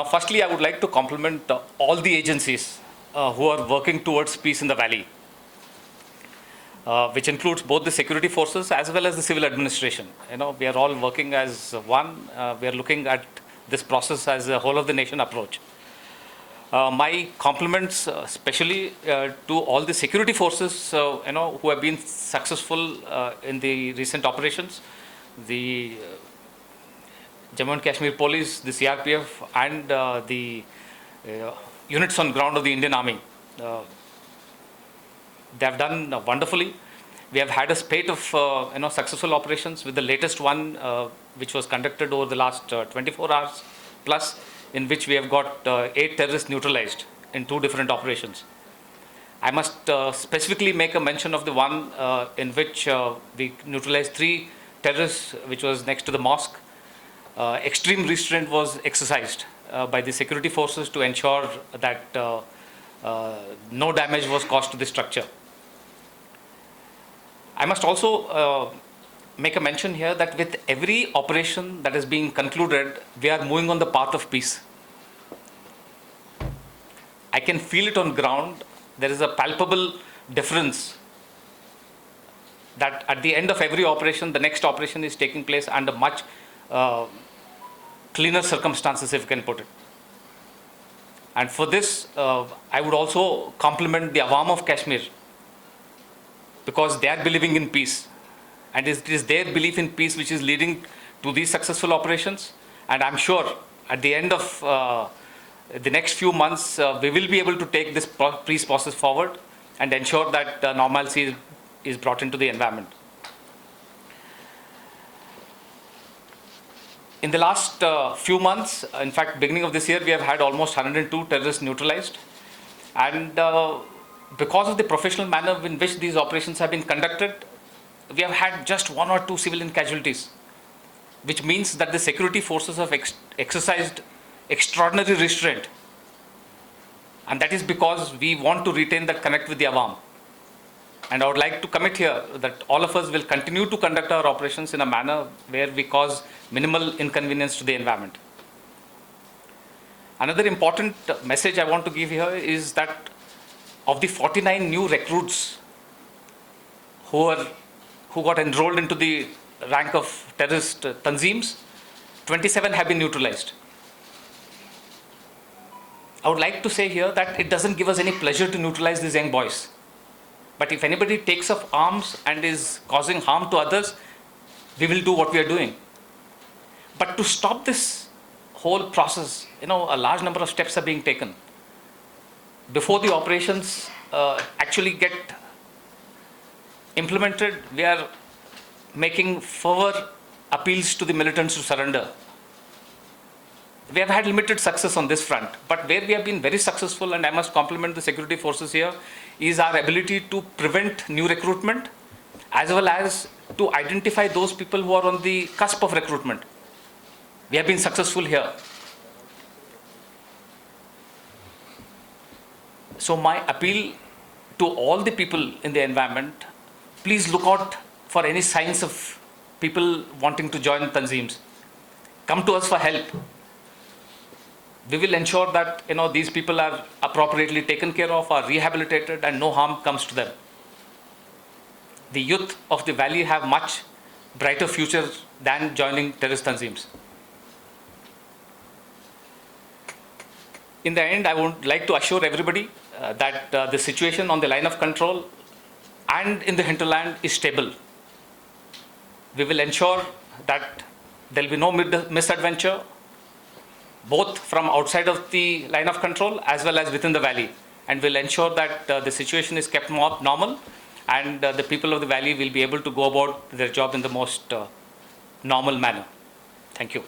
Firstly, I would like to compliment all the agencies who are working towards peace in the valley, which includes both the security forces as well as the civil administration. We are all working as one. We are looking at this process as a whole of the nation approach. My compliments, especially to all the security forces, who have been successful in the recent operations. The Jammu and Kashmir Police, the CRPF, and the units on ground of the Indian Army. They have done wonderfully. We have had a spate of successful operations, with the latest one which was conducted over the last 24 hours plus, in which we have got 8 terrorists neutralized in 2 different operations. I must specifically make a mention of the one in which we neutralized 3 terrorists, which was next to the mosque. Extreme restraint was exercised by the security forces to ensure that no damage was caused to the structure. I must also make a mention here that with every operation that is being concluded, we are moving on the path of peace. I can feel it on ground. There is a palpable difference that at the end of every operation, the next operation is taking place under much cleaner circumstances, if you can put it. And for this, I would also compliment the Awam of Kashmir, because they are believing in peace. And it is their belief in peace which is leading to these successful operations. And I'm sure at the end of the next few months, we will be able to take this peace process forward and ensure that normalcy is brought into the environment. In the last few months, in fact, beginning of this year, we have had almost 102 terrorists neutralized. And because of the professional manner in which these operations have been conducted, we have had just 1 or 2 civilian casualties, which means that the security forces have exercised extraordinary restraint. And that is because we want to retain that connect with the Awam. And I would like to commit here that all of us will continue to conduct our operations in a manner where we cause minimal inconvenience to the environment. Another important message I want to give here is that of the 49 new recruits who got enrolled into the rank of terrorist tanzeems, 27 have been neutralized. I would like to say here that it doesn't give us any pleasure to neutralize these young boys. But if anybody takes up arms and is causing harm to others, we will do what we are doing. But to stop this whole process, a large number of steps are being taken. Before the operations actually get implemented, we are making further appeals to the militants to surrender. We have had limited success on this front, but where we have been very successful, and I must compliment the security forces here, is our ability to prevent new recruitment, as well as to identify those people who are on the cusp of recruitment. We have been successful here. So my appeal to all the people in the environment, please look out for any signs of people wanting to join tanzeems. Come to us for help. We will ensure that these people are appropriately taken care of, are rehabilitated, and no harm comes to them. The youth of the valley have much brighter future than joining terrorist tanzeems. In the end, I would like to assure everybody that the situation on the line of control and in the hinterland is stable. We will ensure that there will be no misadventure, both from outside of the line of control as well as within the valley. And we'll ensure that the situation is kept more normal, and the people of the valley will be able to go about their job in the most normal manner. Thank you.